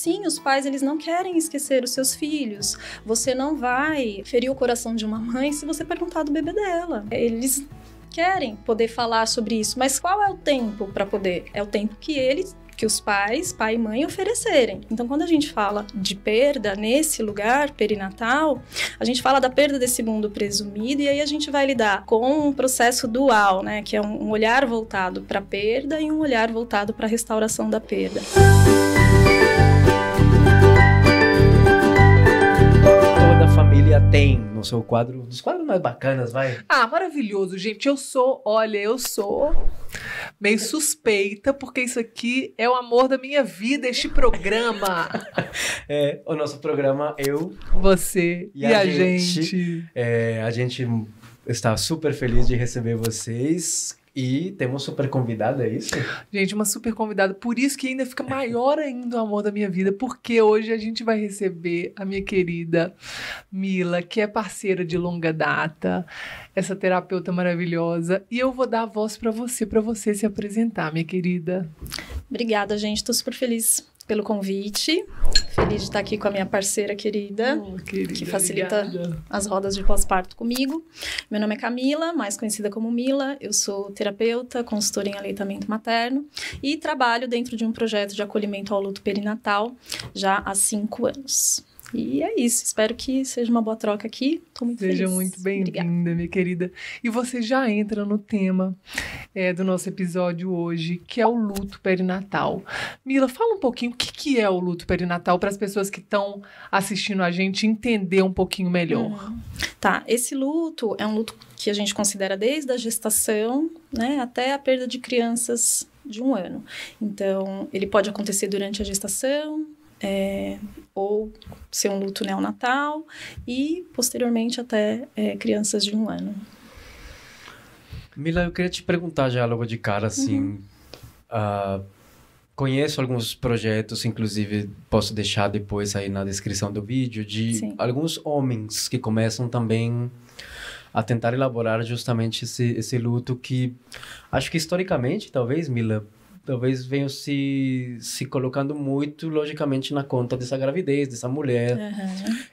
sim, os pais, eles não querem esquecer os seus filhos. Você não vai ferir o coração de uma mãe se você perguntar do bebê dela. Eles querem poder falar sobre isso, mas qual é o tempo para poder? É o tempo que os pais, pai e mãe, oferecerem. Então, quando a gente fala de perda nesse lugar perinatal, a gente fala da perda desse mundo presumido, e aí a gente vai lidar com um processo dual, né? Que é um olhar voltado para a perda e um olhar voltado para a restauração da perda. Toda família tem no seu quadro, dos quadros mais bacanas, vai? Ah, maravilhoso, gente. Eu sou meio suspeita, porque isso aqui é o amor da minha vida, este programa. É, o nosso programa, eu, você e a gente. A gente está super feliz de receber vocês. E temos super convidada, é isso? Gente, uma super convidada. Por isso que ainda fica maior ainda o amor da minha vida. Porque hoje a gente vai receber a minha querida Mila, que é parceira de longa data. Essa terapeuta maravilhosa. E eu vou dar a voz para você se apresentar, minha querida. Obrigada, gente. Estou super feliz pelo convite. Feliz de estar aqui com a minha parceira querida, que facilita as rodas de pós-parto comigo. Meu nome é Camila, mais conhecida como Mila. Eu sou terapeuta, consultora em aleitamento materno e trabalho dentro de um projeto de acolhimento ao luto perinatal já há 5 anos. E é isso, espero que seja uma boa troca aqui. Estou muito feliz. Seja muito bem-vinda, minha querida. E você já entra no tema do nosso episódio hoje, que é o luto perinatal. Mila, fala um pouquinho o que é o luto perinatal para as pessoas que estão assistindo a gente entender um pouquinho melhor. Tá, esse luto é um luto que a gente considera desde a gestação, né, até a perda de crianças de 1 ano. Então, ele pode acontecer durante a gestação, ou ser um luto neonatal e posteriormente até crianças de 1 ano. Mila, eu queria te perguntar já logo de cara, assim, conheço alguns projetos, inclusive posso deixar depois aí na descrição do vídeo, de alguns homens que começam também a tentar elaborar justamente esse luto que acho que historicamente, talvez, Mila, talvez venham se colocando muito, logicamente, na conta dessa gravidez, dessa mulher.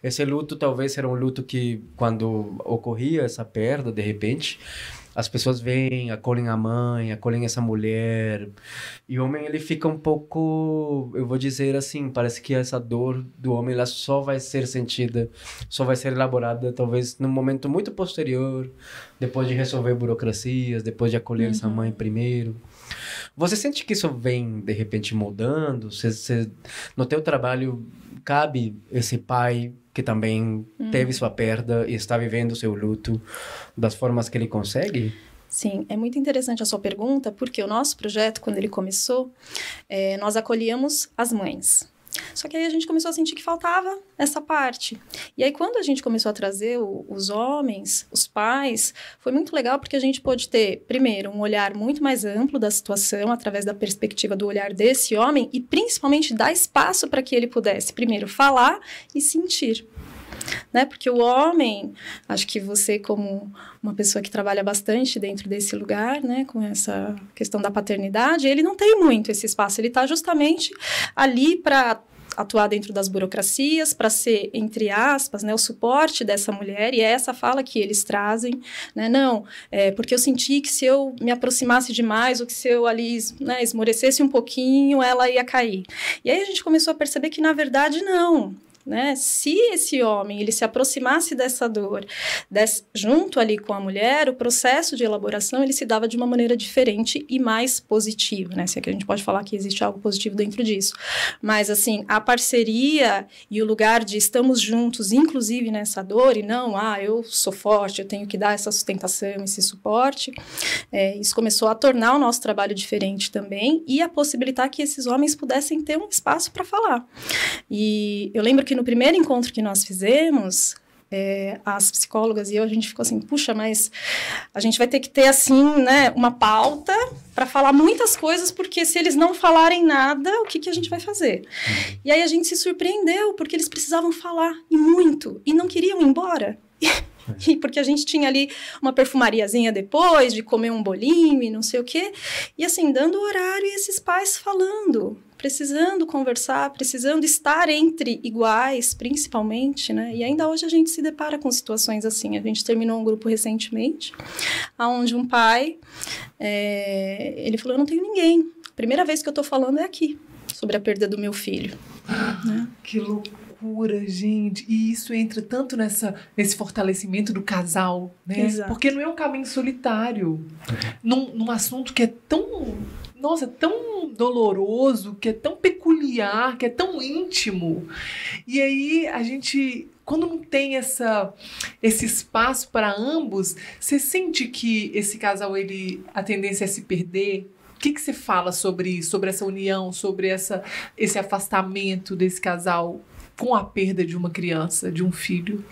Esse luto talvez era um luto que, quando ocorria essa perda, de repente, as pessoas vêm, acolhem a mãe, acolhem essa mulher, e o homem, ele fica um pouco, eu vou dizer assim, parece que essa dor do homem, ela só vai ser sentida, só vai ser elaborada, talvez, num momento muito posterior, depois de resolver burocracias, depois de acolher essa mãe primeiro. Você sente que isso vem, de repente, mudando? No teu trabalho, cabe esse pai que também teve sua perda e está vivendo o seu luto das formas que ele consegue? Sim, é muito interessante a sua pergunta, porque o nosso projeto, quando ele começou, nós acolhíamos as mães. Só que aí a gente começou a sentir que faltava essa parte. E aí, quando a gente começou a trazer os homens, os pais, foi muito legal porque a gente pôde ter, primeiro, um olhar muito mais amplo da situação, através da perspectiva do olhar desse homem, e principalmente dar espaço para que ele pudesse, primeiro, falar e sentir. Né? Porque o homem, acho que você, como uma pessoa que trabalha bastante dentro desse lugar, né, com essa questão da paternidade, ele não tem muito esse espaço, ele está justamente ali para atuar dentro das burocracias, para ser, entre aspas, né, o suporte dessa mulher, e é essa fala que eles trazem, né, porque eu senti que se eu me aproximasse demais, ou que se eu ali, né, esmorecesse um pouquinho, ela ia cair. E aí a gente começou a perceber que, na verdade, não. Né? Se esse homem ele se aproximasse dessa dor junto ali com a mulher, o processo de elaboração ele se dava de uma maneira diferente e mais positiva, né? Se é que a gente pode falar que existe algo positivo dentro disso, mas assim, a parceria e o lugar de estamos juntos, inclusive nessa dor, e não, eu sou forte, eu tenho que dar essa sustentação, esse suporte, isso começou a tornar o nosso trabalho diferente também e a possibilitar que esses homens pudessem ter um espaço para falar. E eu lembro que no primeiro encontro que nós fizemos, as psicólogas e eu, a gente ficou assim, puxa, mas a gente vai ter que ter, assim, né, uma pauta para falar muitas coisas, porque se eles não falarem nada, o que a gente vai fazer? E aí a gente se surpreendeu, porque eles precisavam falar, e muito, e não queriam ir embora. E porque a gente tinha ali uma perfumariazinha depois, de comer um bolinho e não sei o quê, e assim, dando horário e esses pais falando. precisando conversar, precisando estar entre iguais, principalmente, né? E ainda hoje a gente se depara com situações assim. A gente terminou um grupo recentemente, onde um pai, ele falou, eu não tenho ninguém. A primeira vez que eu estou falando é aqui, sobre a perda do meu filho. Né? Que loucura, gente. E isso entra tanto nesse fortalecimento do casal, né? Exato. Porque não é um caminho solitário. Num assunto que é tão... Nossa, tão doloroso, que é tão peculiar, que é tão íntimo. E aí, a gente... Quando não tem esse espaço para ambos, você sente que esse casal, a tendência é se perder? O que você fala sobre isso, sobre essa união, sobre esse afastamento desse casal com a perda de uma criança, de um filho?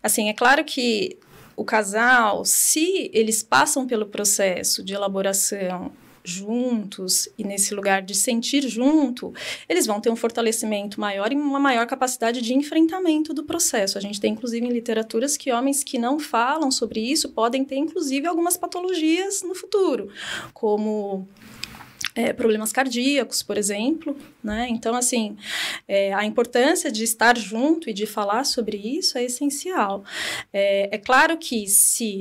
Assim, é claro que o casal, se eles passam pelo processo de elaboração juntos e nesse lugar de sentir junto, eles vão ter um fortalecimento maior e uma maior capacidade de enfrentamento do processo. A gente tem, inclusive, em literaturas que homens que não falam sobre isso podem ter, inclusive, algumas patologias no futuro, como... problemas cardíacos, por exemplo, né? Então, assim, a importância de estar junto e de falar sobre isso é essencial. É claro que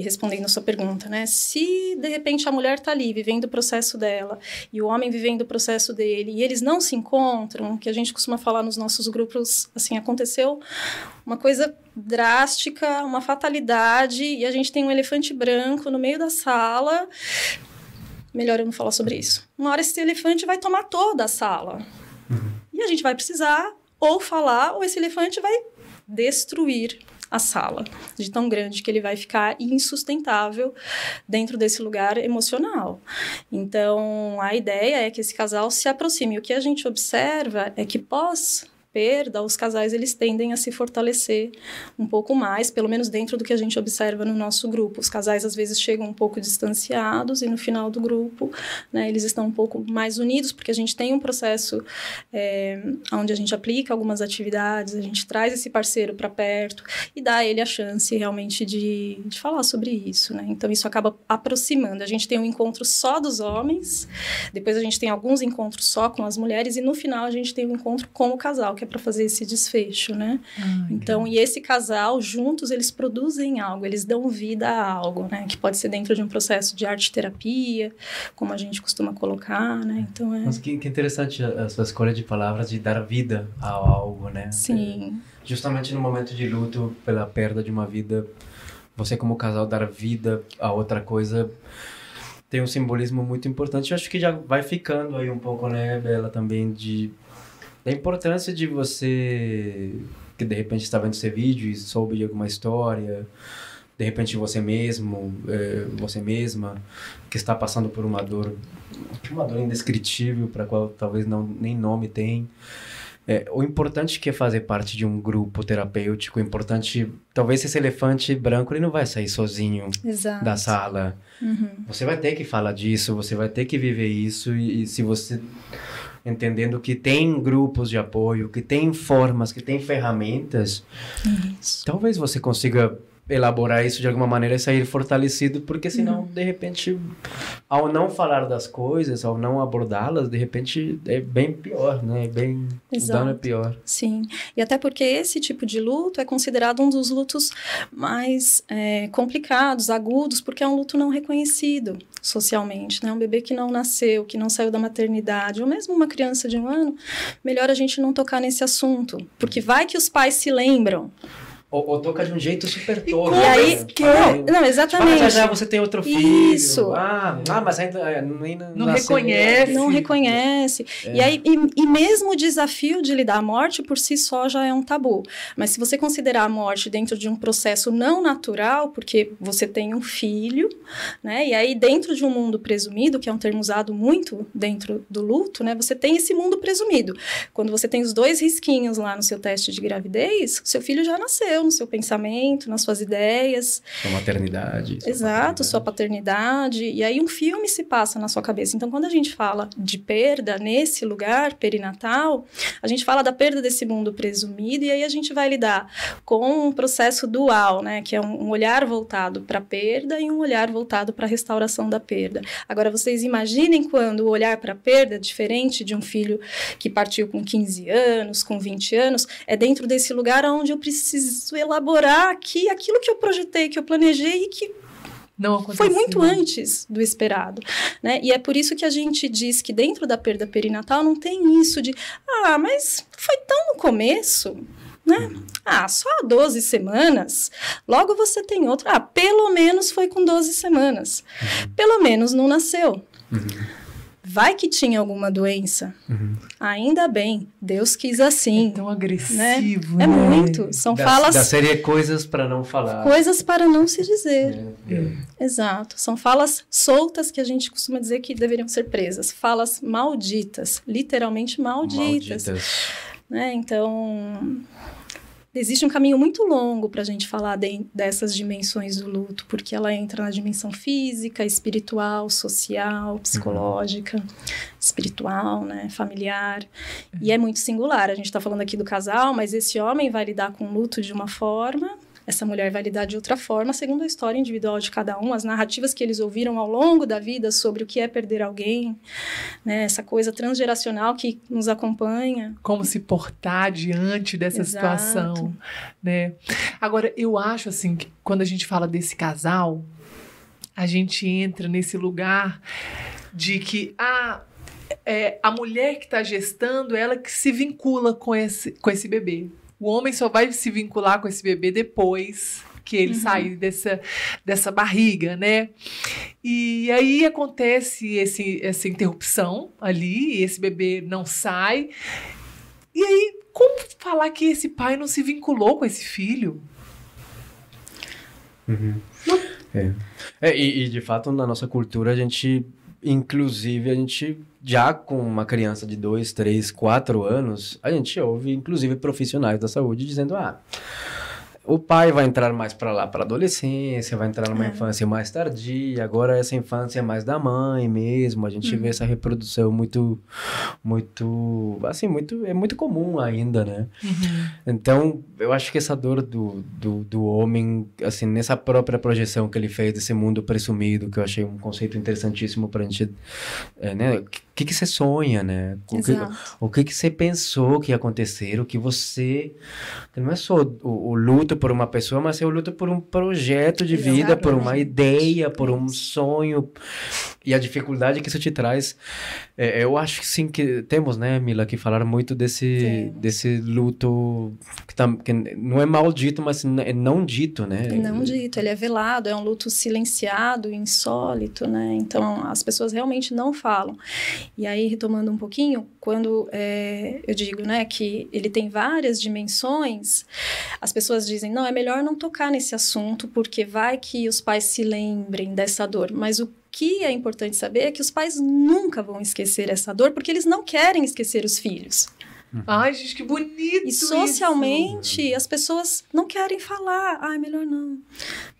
respondendo a sua pergunta, né? Se, de repente, a mulher está ali vivendo o processo dela e o homem vivendo o processo dele e eles não se encontram, que a gente costuma falar nos nossos grupos, assim, aconteceu uma coisa drástica, uma fatalidade, e a gente tem um elefante branco no meio da sala... Melhor eu não falar sobre isso. Uma hora esse elefante vai tomar toda a sala. E a gente vai precisar ou falar, ou esse elefante vai destruir a sala, de tão grande que ele vai ficar insustentável dentro desse lugar emocional. Então, a ideia é que esse casal se aproxime. O que a gente observa é que pós-perda, os casais eles tendem a se fortalecer um pouco mais, pelo menos dentro do que a gente observa no nosso grupo. Os casais às vezes chegam um pouco distanciados e no final do grupo, né, eles estão um pouco mais unidos, porque a gente tem um processo onde a gente aplica algumas atividades, a gente traz esse parceiro para perto e dá a ele a chance realmente de falar sobre isso, né? Então isso acaba aproximando. A gente tem um encontro só dos homens, depois a gente tem alguns encontros só com as mulheres e no final a gente tem um encontro com o casal, que é para fazer esse desfecho, né? Então, e esse casal, juntos, eles produzem algo, eles dão vida a algo, né? Que pode ser dentro de um processo de arte-terapia, como a gente costuma colocar, né? Então, Mas que interessante a sua escolha de palavras de dar vida a algo, né? Sim. Justamente no momento de luto, pela perda de uma vida, você como casal dar vida a outra coisa... tem um simbolismo muito importante. Eu acho que já vai ficando aí um pouco, né, Bela, também da importância de você, que de repente está vendo esse vídeo e soube de alguma história, de repente você mesmo, você mesma, que está passando por uma dor indescritível, para a qual talvez nem nome tem. O importante que é fazer parte de um grupo terapêutico, o importante, talvez esse elefante branco ele não vai sair sozinho Exato. Da sala. Você vai ter que falar disso, você vai ter que viver isso, e se você... entendendo que tem grupos de apoio, que tem formas, que tem ferramentas, talvez você consiga elaborar isso de alguma maneira e sair fortalecido, porque senão, de repente, ao não falar das coisas, ao não abordá-las, de repente é bem pior, né? O dano é pior. Sim, e até porque esse tipo de luto é considerado um dos lutos mais complicados, agudos, porque é um luto não reconhecido socialmente, né? Um bebê que não nasceu, que não saiu da maternidade, ou mesmo uma criança de 1 ano, melhor a gente não tocar nesse assunto, porque vai que os pais se lembram. Ou toca de um jeito super todo. E aí, não, exatamente. Mas já você tem outro filho. Isso. Mas ainda não reconhece. Não reconhece. E aí, e mesmo o desafio de lidar a morte por si só já é um tabu. Mas se você considerar a morte dentro de um processo não natural, porque você tem um filho, né? E aí dentro de um mundo presumido, que é um termo usado muito dentro do luto, né? Você tem esse mundo presumido. Quando você tem os 2 risquinhos lá no seu teste de gravidez, seu filho já nasceu no seu pensamento, nas suas ideias. Sua maternidade. Exato, sua paternidade. E aí um filme se passa na sua cabeça. Então, quando a gente fala de perda nesse lugar perinatal, a gente fala da perda desse mundo presumido, e aí a gente vai lidar com um processo dual, né? Que é um olhar voltado para a perda e um olhar voltado para a restauração da perda. Agora, vocês imaginem quando o olhar para a perda é diferente de um filho que partiu com 15 anos, com 20 anos, é dentro desse lugar onde eu preciso elaborar aqui aquilo que eu projetei, que eu planejei e que não foi muito antes do esperado, né? E é por isso que a gente diz que dentro da perda perinatal não tem isso de, mas foi tão no começo, né? Só 12 semanas, logo você tem outro. Pelo menos foi com 12 semanas. Pelo menos não nasceu. Vai que tinha alguma doença. Ainda bem, Deus quis assim. É tão agressivo, né? É muito. São falas... Da série Coisas para não falar. Coisas para não se dizer. Exato. São falas soltas que a gente costuma dizer que deveriam ser presas. Falas malditas. Literalmente malditas. Né? Então... existe um caminho muito longo para a gente falar dessas dimensões do luto, porque ela entra na dimensão física, espiritual, social, psicológica, espiritual, né, familiar. E é muito singular. A gente está falando aqui do casal, mas esse homem vai lidar com o luto de uma forma, essa mulher vai lidar de outra forma, segundo a história individual de cada um, as narrativas que eles ouviram ao longo da vida sobre o que é perder alguém, né, essa coisa transgeracional que nos acompanha. Como se portar diante dessa situação, né? Agora, eu acho, assim, que quando a gente fala desse casal, a gente entra nesse lugar de que a mulher que está gestando, ela que se vincula com esse bebê. O homem só vai se vincular com esse bebê depois que ele sair dessa barriga, né? E aí acontece essa interrupção ali, esse bebê não sai. E aí, como falar que esse pai não se vinculou com esse filho? E de fato, na nossa cultura, a gente já com uma criança de 2, 3, 4 anos, a gente ouve, inclusive, profissionais da saúde dizendo, o pai vai entrar mais para lá, para a adolescência, vai entrar numa infância mais tardia, agora essa infância é mais da mãe mesmo, a gente vê essa reprodução muito, assim, é muito comum ainda, né? Então, eu acho que essa dor do homem, assim, nessa própria projeção que ele fez desse mundo presumido, que eu achei um conceito interessantíssimo pra gente, né? O que você sonha, né? O que você pensou que ia acontecer, que não é só o luto por uma pessoa, mas é o luto por um projeto de vida, por uma ideia, por um sonho, e a dificuldade que isso te traz. Eu acho que sim, que temos, né, Mila, que falar muito desse luto que não é maldito, mas é não dito, né? É não dito, ele é velado, é um luto silenciado, insólito, né? Então, as pessoas realmente não falam. E aí, retomando um pouquinho, quando eu digo, né, que ele tem várias dimensões, as pessoas dizem, não, é melhor não tocar nesse assunto, porque vai que os pais se lembrem dessa dor. Mas o que é importante saber é que os pais nunca vão esquecer essa dor, porque eles não querem esquecer os filhos. Ai, gente, que bonito. E socialmente, as pessoas não querem falar. É melhor não.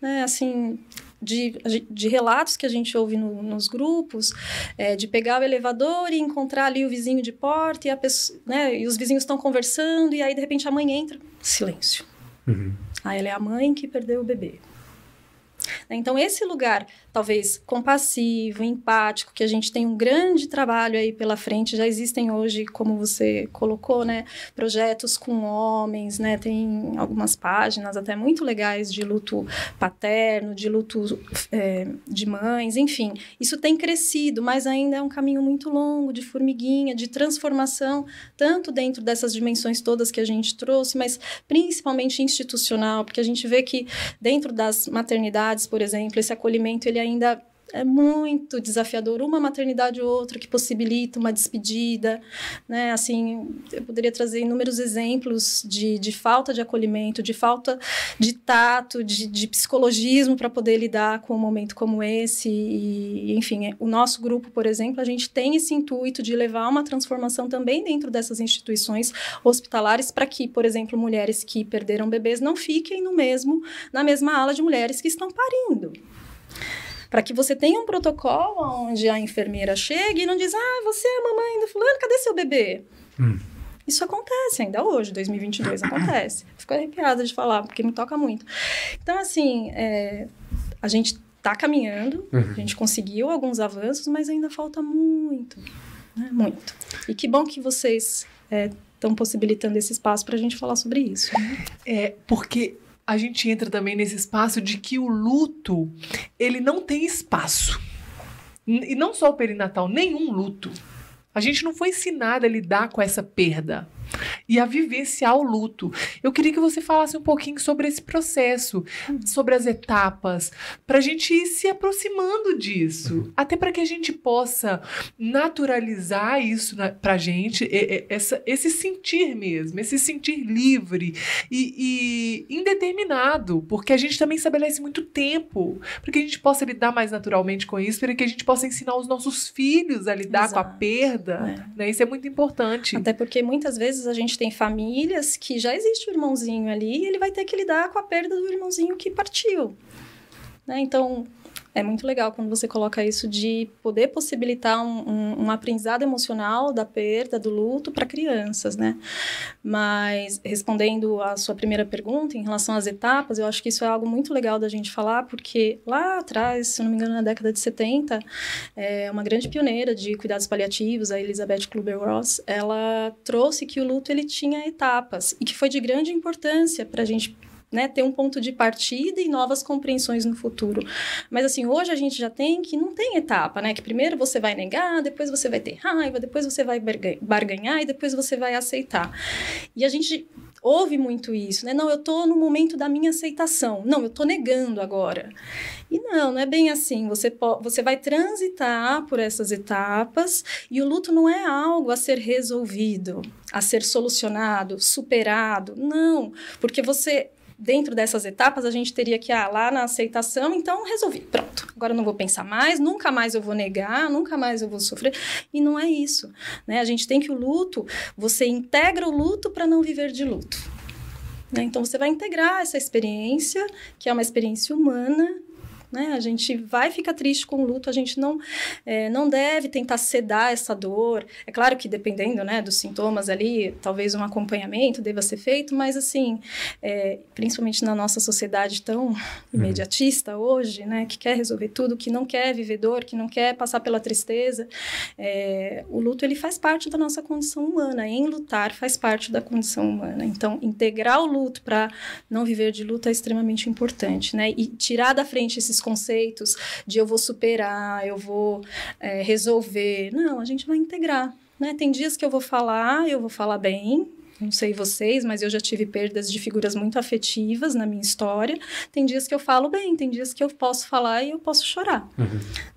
Né, assim... De relatos que a gente ouve nos grupos, de pegar o elevador e encontrar ali o vizinho de porta, e os vizinhos estão conversando, e aí de repente a mãe entra, silêncio. Ela é a mãe que perdeu o bebê. Então, esse lugar, talvez, compassivo, empático, que a gente tem um grande trabalho aí pela frente, já existem hoje, como você colocou, né, projetos com homens, né, tem algumas páginas até muito legais de luto paterno, de luto de mães, enfim, isso tem crescido, mas ainda é um caminho muito longo, de formiguinha, de transformação, tanto dentro dessas dimensões todas que a gente trouxe, mas principalmente institucional, porque a gente vê que dentro das maternidades, por exemplo, esse acolhimento ele ainda é muito desafiador, uma maternidade ou outra que possibilita uma despedida, né? Assim, eu poderia trazer inúmeros exemplos de falta de acolhimento, de falta de tato, de psicologismo para poder lidar com um momento como esse. E, enfim, o nosso grupo, por exemplo, a gente tem esse intuito de levar uma transformação também dentro dessas instituições hospitalares para que, por exemplo, mulheres que perderam bebês não fiquem na mesma ala de mulheres que estão parindo. Para que você tenha um protocolo onde a enfermeira chegue e não diz, você é a mamãe do fulano, cadê seu bebê? Isso acontece ainda hoje, 2022, acontece. Fico arrepiada de falar, porque me toca muito. Então, assim, a gente está caminhando, a gente conseguiu alguns avanços, mas ainda falta muito, né? Muito. E que bom que vocês estão possibilitando esse espaço para a gente falar sobre isso. Né? Porque a gente entra também nesse espaço de que o luto, ele não tem espaço. E não só o perinatal, nenhum luto. A gente não foi ensinado a lidar com essa perda e a vivenciar o luto. Eu queria que você falasse um pouquinho sobre esse processo, sobre as etapas, para a gente ir se aproximando disso, até para que a gente possa naturalizar isso para a gente, esse sentir mesmo, esse sentir livre e indeterminado, porque a gente também estabelece muito tempo, para que a gente possa lidar mais naturalmente com isso, para que a gente possa ensinar os nossos filhos a lidar com a perda, né? Isso é muito importante. Até porque muitas vezes a gente tem famílias que já existe o irmãozinho ali e ele vai ter que lidar com a perda do irmãozinho que partiu, né? Então, é muito legal quando você coloca isso de poder possibilitar um aprendizado emocional da perda, do luto para crianças, né? Mas, respondendo à sua primeira pergunta, em relação às etapas, eu acho que isso é algo muito legal da gente falar, porque lá atrás, se eu não me engano, na década de 70, uma grande pioneira de cuidados paliativos, a Elizabeth Kübler-Ross, ela trouxe que o luto ele tinha etapas e que foi de grande importância para a gente, né, ter um ponto de partida e novas compreensões no futuro. Mas, assim, hoje a gente já tem que não tem etapa, né? Que primeiro você vai negar, depois você vai ter raiva, depois você vai barganhar e depois você vai aceitar. E a gente ouve muito isso, né? Não, eu tô no momento da minha aceitação. Não, eu tô negando agora. E não é bem assim. Você vai transitar por essas etapas e o luto não é algo a ser resolvido, a ser solucionado, superado. Não, porque dentro dessas etapas, a gente teria que, lá na aceitação, então resolvi, pronto. Agora eu não vou pensar mais, nunca mais eu vou negar, nunca mais eu vou sofrer. E não é isso, né? A gente tem que o luto, você integra o luto para não viver de luto. Né? Então, você vai integrar essa experiência, que é uma experiência humana, né? A gente vai ficar triste com o luto, a gente não deve tentar sedar essa dor. É claro que dependendo, né, dos sintomas ali, talvez um acompanhamento deva ser feito, mas assim, principalmente na nossa sociedade tão imediatista hoje, né, que quer resolver tudo, que não quer viver dor, que não quer passar pela tristeza, o luto ele faz parte da nossa condição humana, enlutar faz parte da condição humana. Então, integrar o luto para não viver de luto é extremamente importante, né, e tirar da frente esses conceitos de eu vou superar, eu vou resolver. Não, a gente vai integrar, né? Tem dias que eu vou falar bem, não sei vocês, mas eu já tive perdas de figuras muito afetivas na minha história. Tem dias que eu falo bem, tem dias que eu posso falar e eu posso chorar,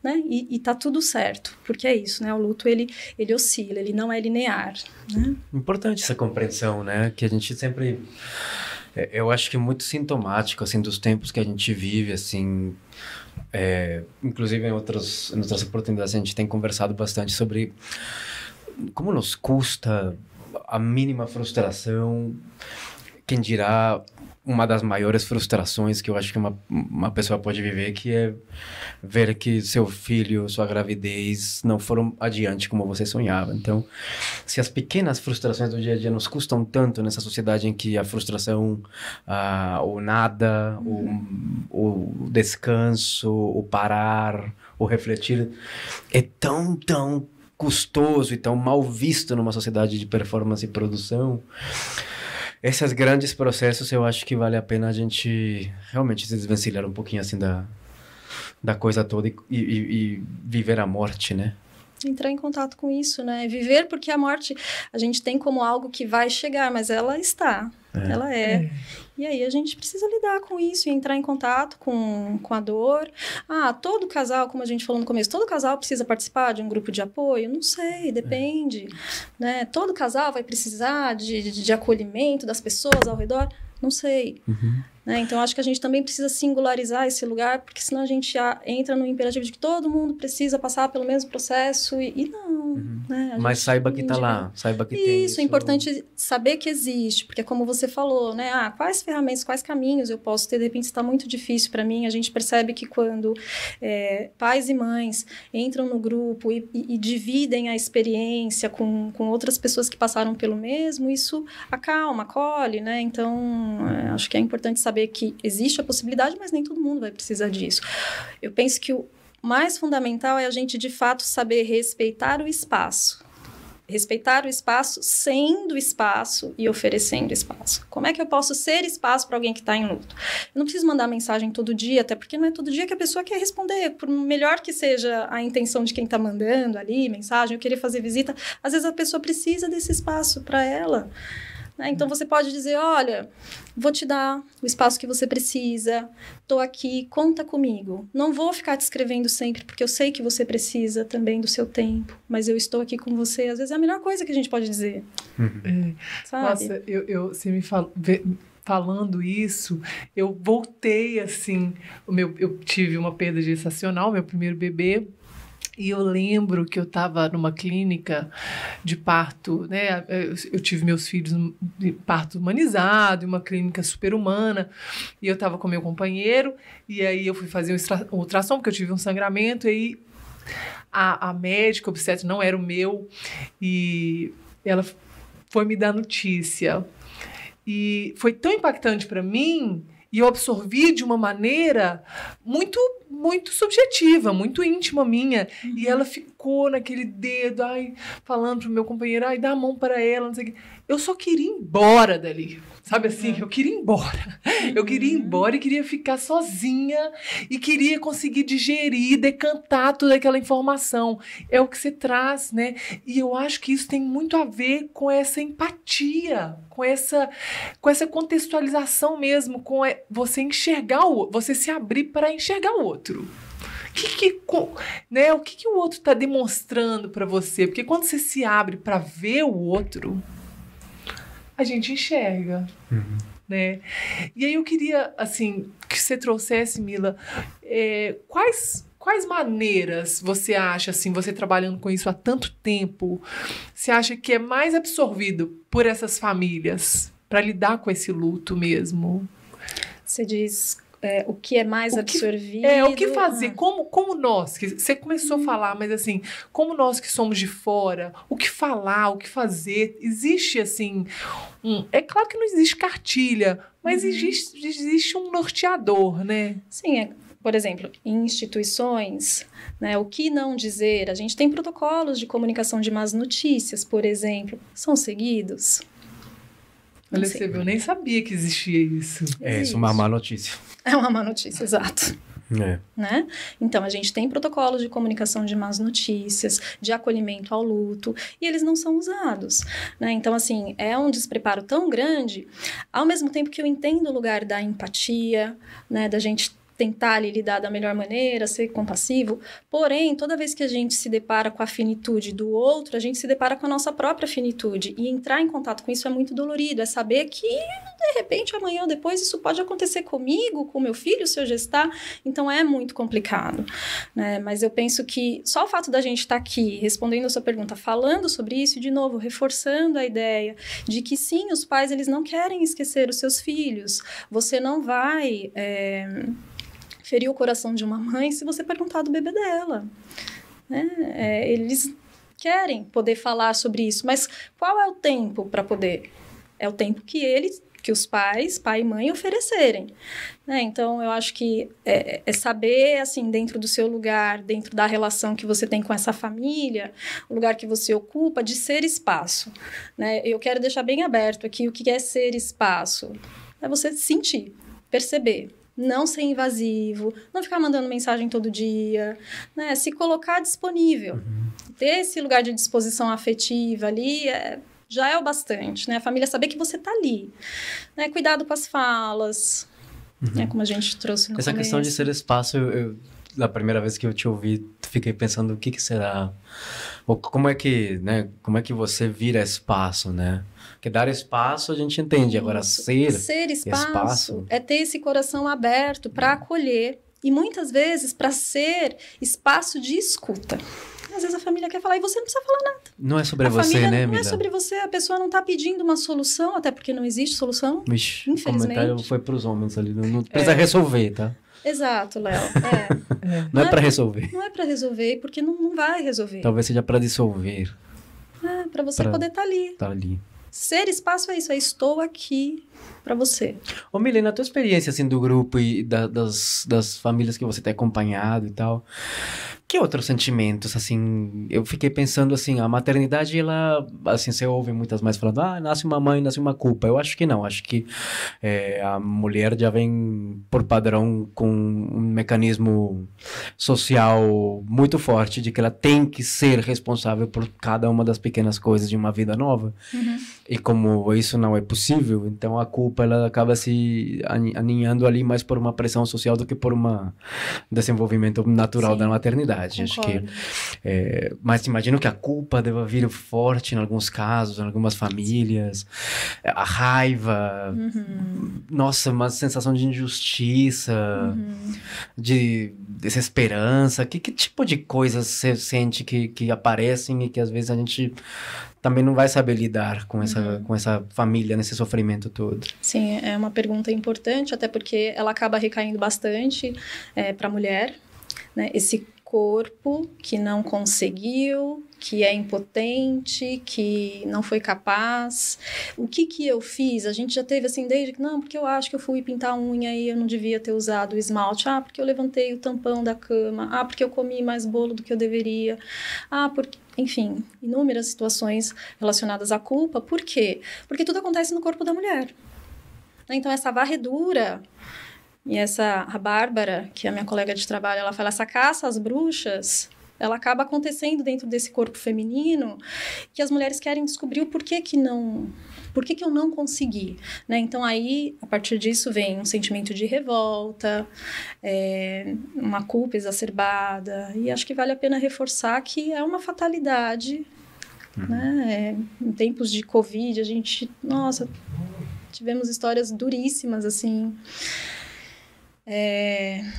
né? E tá tudo certo, porque é isso, né? O luto, ele oscila, ele não é linear, né? Importante essa compreensão, né? Que a gente sempre... Eu acho que é muito sintomático, assim, dos tempos que a gente vive, assim... inclusive em outras oportunidades a gente tem conversado bastante sobre como nos custa a mínima frustração, quem dirá uma das maiores frustrações que eu acho que uma pessoa pode viver, que é ver que seu filho, sua gravidez não foram adiante como você sonhava. Então, se as pequenas frustrações do dia a dia nos custam tanto nessa sociedade em que a frustração, o nada, o descanso, o parar, o refletir, é tão custoso e tão mal visto numa sociedade de performance e produção, esses grandes processos eu acho que vale a pena a gente realmente se desvencilhar um pouquinho assim da coisa toda e viver a morte, né? Entrar em contato com isso, né? Viver, porque a morte a gente tem como algo que vai chegar, mas ela está, Ela é. E aí a gente precisa lidar com isso e entrar em contato com a dor. Todo casal, como a gente falou no começo, todo casal precisa participar de um grupo de apoio? Não sei, depende. Né? Todo casal vai precisar de acolhimento das pessoas ao redor? Não sei. Né? Então, acho que a gente também precisa singularizar esse lugar, porque senão a gente entra no imperativo de que todo mundo precisa passar pelo mesmo processo e não. Né? Mas saiba que está lá, saiba que tem isso. É importante saber que existe, porque como você falou, né? Quais ferramentas, quais caminhos eu posso ter? De repente está muito difícil para mim. A gente percebe que quando pais e mães entram no grupo e dividem a experiência com outras pessoas que passaram pelo mesmo, isso acalma, acolhe, né? Então, acho que é importante saber que existe a possibilidade, mas nem todo mundo vai precisar disso. Eu penso que o mais fundamental é a gente, de fato, saber respeitar o espaço. Respeitar o espaço sendo espaço e oferecendo espaço. Como é que eu posso ser espaço para alguém que está em luto? Eu não preciso mandar mensagem todo dia, até porque não é todo dia que a pessoa quer responder. Por melhor que seja a intenção de quem está mandando ali mensagem, eu querer fazer visita, às vezes a pessoa precisa desse espaço para ela. Então, você pode dizer, olha, vou te dar o espaço que você precisa, estou aqui, conta comigo. Não vou ficar te escrevendo sempre, porque eu sei que você precisa também do seu tempo, mas eu estou aqui com você. Às vezes é a melhor coisa que a gente pode dizer. Sabe? Nossa, você me falando isso, eu voltei, assim, eu tive uma perda gestacional, meu primeiro bebê. E eu lembro que eu estava numa clínica de parto, né? Eu tive meus filhos de parto humanizado, em uma clínica super humana, e eu estava com meu companheiro, e aí eu fui fazer um ultrassom, porque eu tive um sangramento, e aí a médica obstetra não era o meu, e ela foi me dar notícia. E foi tão impactante para mim, e eu absorvi de uma maneira muito, muito subjetiva, muito íntima minha. E ela ficou naquele dedo, falando pro meu companheiro, dá a mão para ela, não sei o quê. Eu só queria ir embora dali, sabe assim? Eu queria ir embora. Eu queria ir embora e queria ficar sozinha e queria conseguir digerir, decantar toda aquela informação. É o que você traz, né? E eu acho que isso tem muito a ver com essa empatia, com essa contextualização mesmo, com você enxergar você se abrir para enxergar o outro. O que o outro está demonstrando para você? Porque quando você se abre para ver o outro, a gente enxerga, né? E aí eu queria, assim, que você trouxesse, Mila, quais maneiras você acha, assim, você trabalhando com isso há tanto tempo, você acha que é mais absorvido por essas famílias para lidar com esse luto mesmo? Você diz o que é mais absorvido? O que fazer? Como nós, que você começou a falar, mas assim, como nós que somos de fora, o que falar, o que fazer? Existe, assim, é claro que não existe cartilha, mas existe um norteador, né? Sim, por exemplo, em instituições, né, o que não dizer? A gente tem protocolos de comunicação de más notícias, por exemplo, são seguidos? Olha, eu nem sabia que existia isso. Isso é uma má notícia. É uma má notícia, exato. Né? Então, a gente tem protocolos de comunicação de más notícias, de acolhimento ao luto, e eles não são usados. Né? Então, assim, é um despreparo tão grande, ao mesmo tempo que eu entendo o lugar da empatia, né, da gente tentar ali, lidar da melhor maneira, ser compassivo, porém, toda vez que a gente se depara com a finitude do outro, a gente se depara com a nossa própria finitude, e entrar em contato com isso é muito dolorido, é saber que, de repente, amanhã ou depois, isso pode acontecer comigo, com meu filho, se eu gestar, então é muito complicado, né? Mas eu penso que só o fato da gente estar aqui, respondendo a sua pergunta, falando sobre isso, e de novo, reforçando a ideia de que sim, os pais, eles não querem esquecer os seus filhos, você não vai ferir o coração de uma mãe se você perguntar do bebê dela. Né? Eles querem poder falar sobre isso, mas qual é o tempo para poder? É o tempo que os pais, pai e mãe, oferecerem. Né? Então, eu acho que é saber, assim, dentro do seu lugar, dentro da relação que você tem com essa família, o lugar que você ocupa, de ser espaço. Né? Eu quero deixar bem aberto aqui o que é ser espaço. É você sentir, perceber. Não ser invasivo, não ficar mandando mensagem todo dia, né? Se colocar disponível. Ter esse lugar de disposição afetiva ali já é o bastante, né? A família saber que você tá ali, né? Cuidado com as falas, né? Como a gente trouxe no Essa começo. questão de ser espaço, da primeira vez que eu te ouvi, fiquei pensando o que será, ou como é que, né? Como é que você vira espaço, né? Porque dar espaço a gente entende, agora ser espaço é ter esse coração aberto para acolher e muitas vezes para ser espaço de escuta. Às vezes a família quer falar e você não precisa falar nada. Não é sobre você, né, Mila? Não é sobre você, a pessoa não está pedindo uma solução, até porque não existe solução, Vixe, infelizmente. O comentário foi para os homens ali, não precisa resolver, tá? Exato, Léo. Não é para resolver. Não é para resolver, porque não vai resolver. Talvez seja para dissolver. Para você poder estar ali. Tá ali. Ser espaço é isso, estou aqui para você. Ô, Mila, na tua experiência, assim, do grupo e das famílias que você tem acompanhado e tal, que outros sentimentos, assim, eu fiquei pensando, assim, a maternidade, ela, assim, você ouve muitas mães falando, nasce uma mãe, nasce uma culpa. Eu acho que não, acho que a mulher já vem, por padrão, com um mecanismo social muito forte de que ela tem que ser responsável por cada uma das pequenas coisas de uma vida nova. Uhum. E como isso não é possível, então a culpa ela acaba se aninhando ali mais por uma pressão social do que por um desenvolvimento natural da maternidade. Acho que, mas imagino que a culpa deva vir forte em alguns casos, em algumas famílias, a raiva, nossa, uma sensação de injustiça, de desesperança. Que tipo de coisas você sente que aparecem e que às vezes a gente também não vai saber lidar com essa família nesse sofrimento todo? Sim, é uma pergunta importante, até porque ela acaba recaindo bastante para a mulher, né? Esse corpo que não conseguiu, que é impotente, que não foi capaz. O que eu fiz? A gente já teve assim, desde que, não, porque eu acho que eu fui pintar a unha e eu não devia ter usado o esmalte. Porque eu levantei o tampão da cama. Porque eu comi mais bolo do que eu deveria. Porque... Enfim, inúmeras situações relacionadas à culpa. Por quê? Porque tudo acontece no corpo da mulher. Então, essa varredura... E a Bárbara, que é a minha colega de trabalho, ela fala, essa caça às bruxas, ela acaba acontecendo dentro desse corpo feminino, que as mulheres querem descobrir o porquê que eu não consegui, né? Então, aí, a partir disso, vem um sentimento de revolta, uma culpa exacerbada, e acho que vale a pena reforçar que é uma fatalidade, né? Em tempos de Covid, a gente, tivemos histórias duríssimas, assim,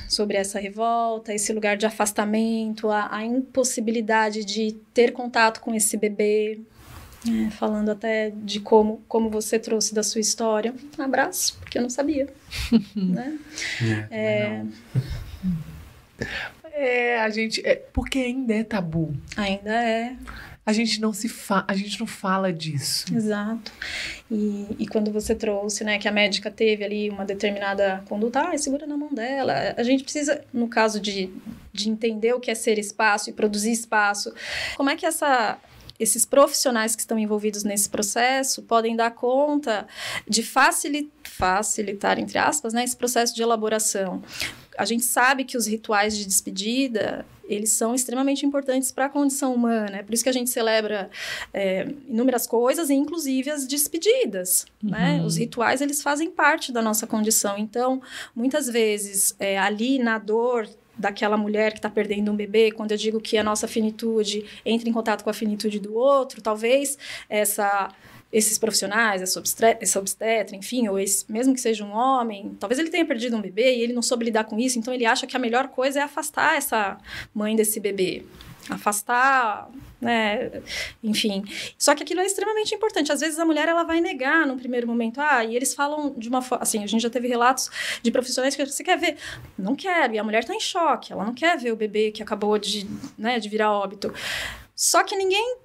sobre essa revolta, esse lugar de afastamento, a impossibilidade de ter contato com esse bebê, falando até de como você trouxe da sua história. Um abraço, porque eu não sabia. Né? A gente... porque ainda é tabu. Ainda é. A gente não fala disso. Exato. E quando você trouxe, né, que a médica teve ali uma determinada conduta, segura na mão dela. A gente precisa, no caso de entender o que é ser espaço e produzir espaço, como é que esses profissionais que estão envolvidos nesse processo podem dar conta de facilitar, entre aspas, né, esse processo de elaboração. A gente sabe que os rituais de despedida, eles são extremamente importantes para a condição humana. É por isso que a gente celebra inúmeras coisas, inclusive as despedidas. Né? Os rituais, eles fazem parte da nossa condição. Então, muitas vezes, ali na dor daquela mulher que está perdendo um bebê, quando eu digo que a nossa finitude entra em contato com a finitude do outro, talvez esses profissionais, essa obstetra, enfim, ou mesmo que seja um homem, talvez ele tenha perdido um bebê e ele não soube lidar com isso, então ele acha que a melhor coisa é afastar essa mãe desse bebê. Afastar, né, enfim. Só que aquilo é extremamente importante. Às vezes a mulher, ela vai negar num primeiro momento. E eles falam de uma forma... Assim, a gente já teve relatos de profissionais que você quer ver? Não quero. E a mulher está em choque. Ela não quer ver o bebê que acabou de virar óbito. Só que ninguém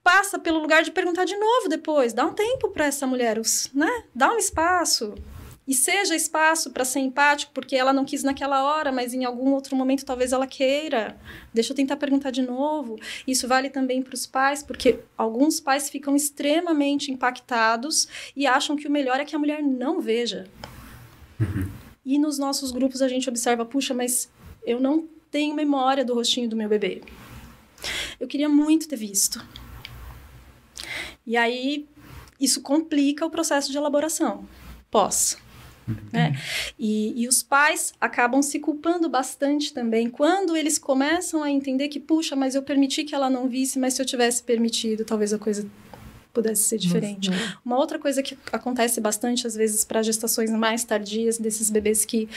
passa pelo lugar de perguntar de novo depois. Dá um tempo para essa mulher, né? Dá um espaço. E seja espaço para ser empático, porque ela não quis naquela hora, mas em algum outro momento talvez ela queira. Deixa eu tentar perguntar de novo. Isso vale também para os pais, porque alguns pais ficam extremamente impactados e acham que o melhor é que a mulher não veja. E nos nossos grupos a gente observa, puxa, mas eu não tenho memória do rostinho do meu bebê. Eu queria muito ter visto. E aí, isso complica o processo de elaboração pós. Né? E os pais acabam se culpando bastante também quando eles começam a entender que, puxa, mas eu permiti que ela não visse, mas se eu tivesse permitido, talvez a coisa pudesse ser diferente. Uma outra coisa que acontece bastante, às vezes, para gestações mais tardias, desses bebês que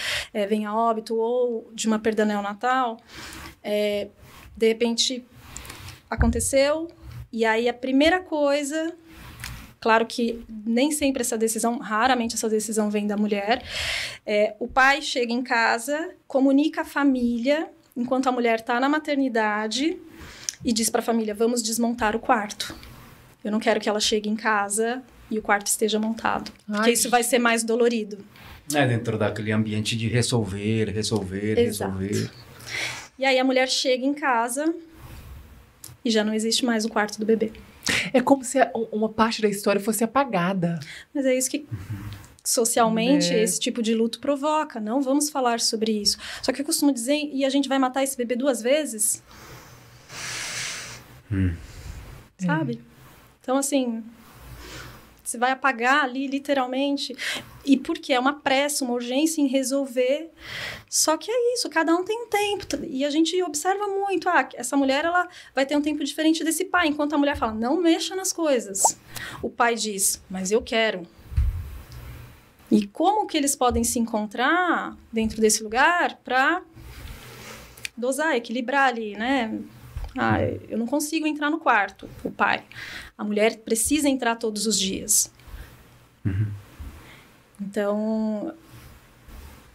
vêm a óbito ou de uma perda neonatal, de repente aconteceu, e aí a primeira coisa... Claro que nem sempre raramente essa decisão vem da mulher. O pai chega em casa, comunica a família, enquanto a mulher está na maternidade, e diz para a família, vamos desmontar o quarto. Eu não quero que ela chegue em casa e o quarto esteja montado, porque isso vai ser mais dolorido. Dentro daquele ambiente de resolver. Exato. E aí a mulher chega em casa e já não existe mais o quarto do bebê. É como se uma parte da história fosse apagada. Mas é isso que socialmente esse tipo de luto provoca. Não vamos falar sobre isso. Só que eu costumo dizer, e a gente vai matar esse bebê 2 vezes? Sabe? Então, assim, você vai apagar ali, literalmente. E porque é uma pressa, uma urgência em resolver. Só que é isso, cada um tem um tempo. E a gente observa muito, essa mulher ela vai ter um tempo diferente desse pai. Enquanto a mulher fala, não mexa nas coisas. O pai diz, mas eu quero. E como que eles podem se encontrar dentro desse lugar para dosar, equilibrar ali, né? Eu não consigo entrar no quarto, o pai. A mulher precisa entrar todos os dias. Então,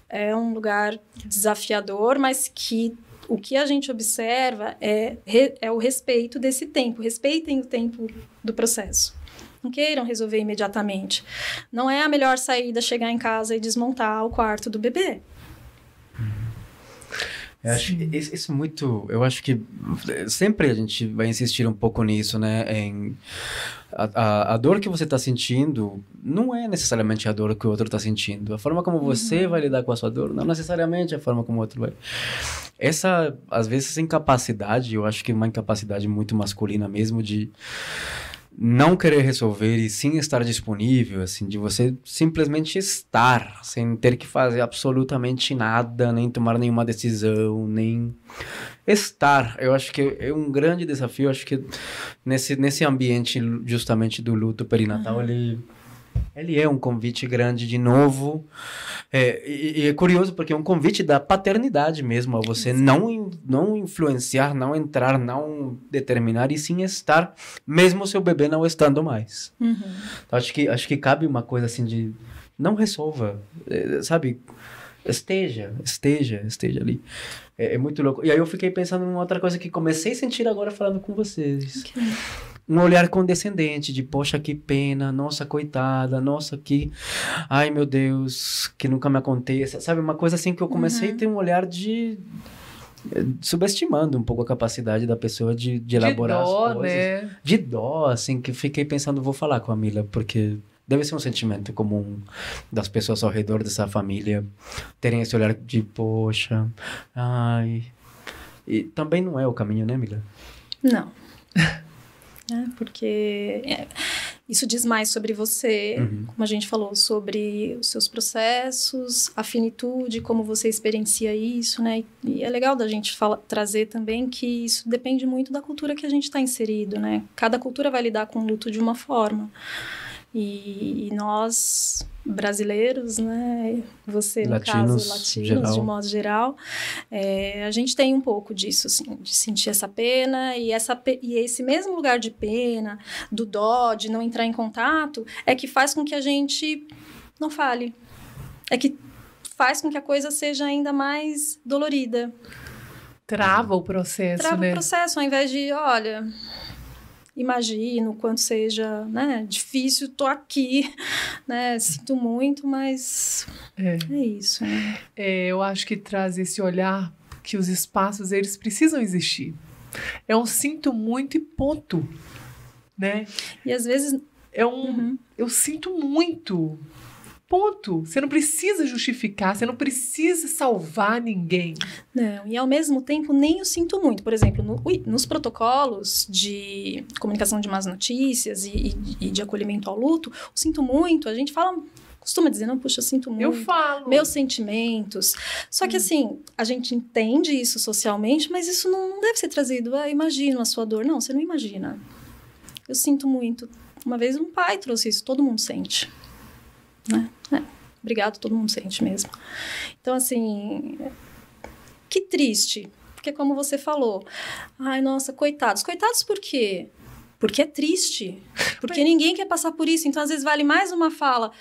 é um lugar desafiador, mas que o que a gente observa é o respeito desse tempo. Respeitem o tempo do processo. Não queiram resolver imediatamente. Não é a melhor saída chegar em casa e desmontar o quarto do bebê. Eu acho isso muito... Eu acho que sempre a gente vai insistir um pouco nisso, né? A dor que você está sentindo não é necessariamente a dor que o outro está sentindo. A forma como você vai lidar com a sua dor não necessariamente a forma como o outro vai. Às vezes, essa incapacidade, eu acho que é uma incapacidade muito masculina mesmo de não querer resolver e sim estar disponível, assim, de você simplesmente estar, sem ter que fazer absolutamente nada, nem tomar nenhuma decisão, nem estar. Eu acho que é um grande desafio. Eu acho que nesse ambiente justamente do luto perinatal, ele é um convite grande de novo. E é curioso porque é um convite da paternidade mesmo, a você não influenciar, não entrar, não determinar, e sim estar, mesmo o seu bebê não estando mais. Então, acho que cabe uma coisa assim de não resolva, sabe? Esteja ali. É muito louco. E aí eu fiquei pensando em outra coisa que comecei a sentir agora falando com vocês. Okay. Um olhar condescendente de, poxa, que pena, nossa, coitada, nossa, que... Ai, meu Deus, que nunca me aconteça. Sabe, uma coisa assim que eu comecei a ter um olhar de... subestimando um pouco a capacidade da pessoa de elaborar as coisas. Né? De dó, assim, que fiquei pensando, vou falar com a Mila, porque... Deve ser um sentimento comum das pessoas ao redor dessa família terem esse olhar de, poxa, ai... E também não é o caminho, né, Mila? Não. Porque isso diz mais sobre você, como a gente falou, sobre os seus processos, a finitude, como você experiencia isso, né? E é legal da gente trazer também que isso depende muito da cultura que a gente está inserido, né? Cada cultura vai lidar com o luto de uma forma. E nós, brasileiros, né, você, no caso, latinos, de modo geral, a gente tem um pouco disso, assim, de sentir essa pena, e esse mesmo lugar de pena, do dó, de não entrar em contato, é que faz com que a gente não fale. É que faz com que a coisa seja ainda mais dolorida. Trava o processo, né? Trava o processo, ao invés de, olha... Imagino o quanto seja, né, difícil, tô aqui, né, sinto muito, mas é isso, né? Eu acho que traz esse olhar que os espaços, eles precisam existir. É um sinto muito e ponto, né? E às vezes... Eu sinto muito. Ponto. Você não precisa justificar, você não precisa salvar ninguém. Não, e ao mesmo tempo nem eu sinto muito. Por exemplo, nos protocolos de comunicação de más notícias e de acolhimento ao luto, eu sinto muito, a gente costuma dizer, não, puxa, eu sinto muito. Eu falo. Meus sentimentos. Só que assim, a gente entende isso socialmente, mas isso não deve ser trazido, imagina a sua dor. Não, você não imagina. Eu sinto muito. Uma vez um pai trouxe isso, todo mundo sente. Né? Obrigado, todo mundo sente mesmo. Então, assim, que triste. Porque como você falou, ai, nossa, coitados. Coitados por quê? Porque é triste. Porque ninguém quer passar por isso. Então, às vezes, vale mais uma fala.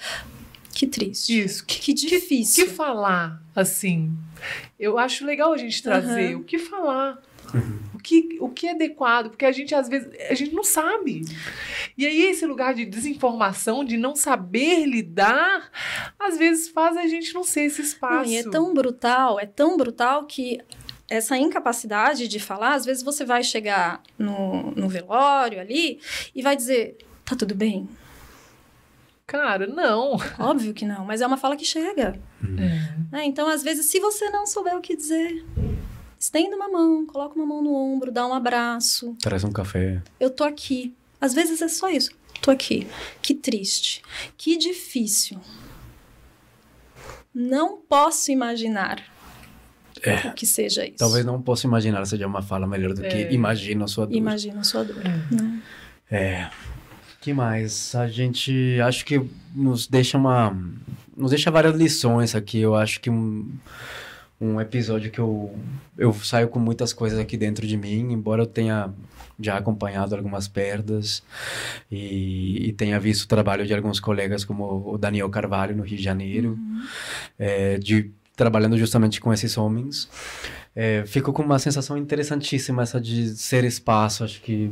Que triste. Isso. Que difícil. O que falar, assim? Eu acho legal a gente trazer o que falar. O que é adequado, porque a gente, às vezes, a gente não sabe. E aí, esse lugar de desinformação, de não saber lidar, às vezes faz a gente não ser esse espaço. Não, e é tão brutal que essa incapacidade de falar, às vezes você vai chegar no velório ali e vai dizer, tá tudo bem? Cara, não. Óbvio que não, mas é uma fala que chega. Então, às vezes, se você não souber o que dizer... Estenda uma mão, coloca uma mão no ombro, dá um abraço. Traz um café. Eu tô aqui. Às vezes é só isso. Tô aqui. Que triste. Que difícil. Não posso imaginar o que seja isso. Talvez não possa imaginar seja uma fala melhor do que imagina a sua dor. Imagina a sua dor. Né? Que mais? A gente acho que nos deixa várias lições aqui. Eu acho que um episódio que eu saio com muitas coisas aqui dentro de mim, embora eu tenha já acompanhado algumas perdas e tenha visto o trabalho de alguns colegas como o Daniel Carvalho no Rio de Janeiro, trabalhando justamente com esses homens. Fico com uma sensação interessantíssima essa de ser espaço, acho que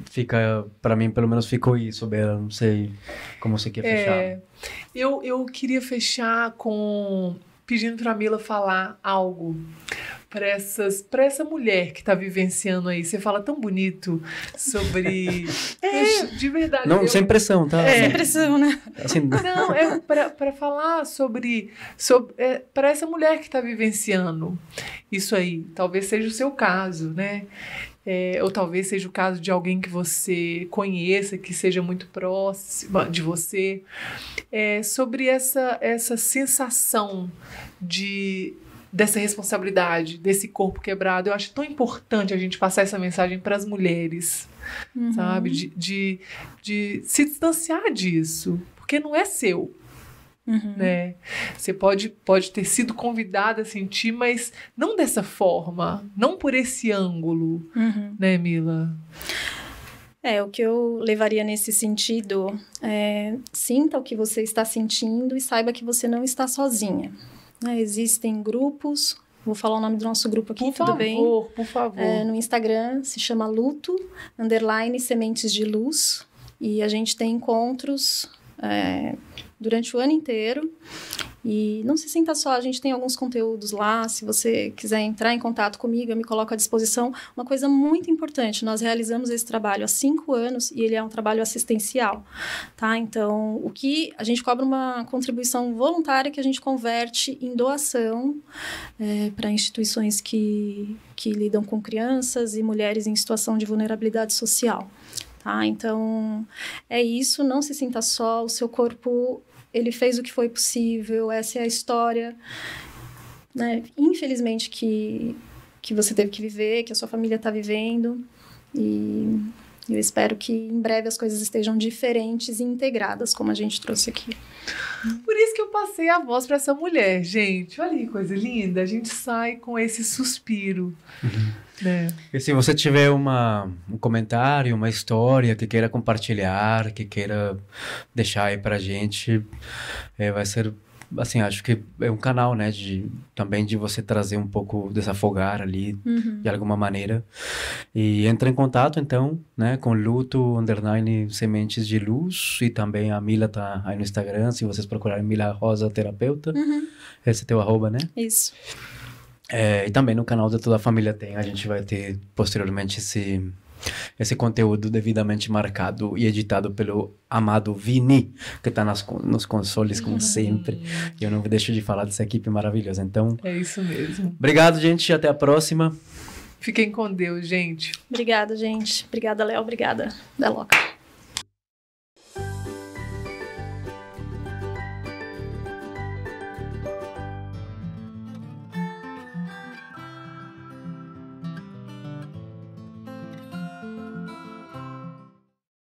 fica, para mim pelo menos ficou isso, Bela, não sei como você quer fechar. Eu queria fechar pedindo para a Mila falar algo para essa mulher que está vivenciando aí. Você fala tão bonito sobre... de verdade. Não, sem pressão, tá? Sem pressão, né? Assim, não, para falar sobre para essa mulher que está vivenciando isso aí. Talvez seja o seu caso, né? Ou talvez seja o caso de alguém que você conheça, que seja muito próxima de você, sobre essa sensação dessa responsabilidade, desse corpo quebrado. Eu acho tão importante a gente passar essa mensagem para as mulheres, sabe? De se distanciar disso, porque não é seu. Né? Você pode ter sido convidada a sentir, mas não dessa forma, não por esse ângulo, né, Mila? O que eu levaria nesse sentido sinta o que você está sentindo e saiba que você não está sozinha. Existem grupos, vou falar o nome do nosso grupo aqui, tudo bem? Por favor. No Instagram se chama luto_sementes de luz e a gente tem encontros durante o ano inteiro. E não se sinta só, a gente tem alguns conteúdos lá, se você quiser entrar em contato comigo, eu me coloco à disposição. Uma coisa muito importante, nós realizamos esse trabalho há 5 anos e ele é um trabalho assistencial, tá? Então, a gente cobra uma contribuição voluntária que a gente converte em doação para instituições que lidam com crianças e mulheres em situação de vulnerabilidade social. Tá? Então, é isso, não se sinta só, o seu corpo, ele fez o que foi possível, essa é a história, né? Infelizmente, que você teve que viver, que a sua família está vivendo, e eu espero que em breve as coisas estejam diferentes e integradas, como a gente trouxe aqui. Por isso que eu passei a voz para essa mulher, gente. Olha que coisa linda, a gente sai com esse suspiro. E se você tiver um comentário, uma história que queira compartilhar, que queira deixar aí pra gente, vai ser, assim, acho que é um canal, né, também de você trazer um pouco, desafogar ali, de alguma maneira. E entra em contato, então, né, com luto_sementes de luz, e também a Mila tá aí no Instagram, se vocês procurarem Mila Rosa Terapeuta, esse é teu @, né? Isso. E também no canal da Toda a Família a gente vai ter posteriormente esse conteúdo devidamente marcado e editado pelo amado Vini, que está nos consoles como sempre. E eu não deixo de falar dessa equipe maravilhosa. Então, é isso mesmo. Obrigado, gente. Até a próxima. Fiquem com Deus, gente. Obrigada, gente. Obrigada, Léo. Obrigada, Deloca.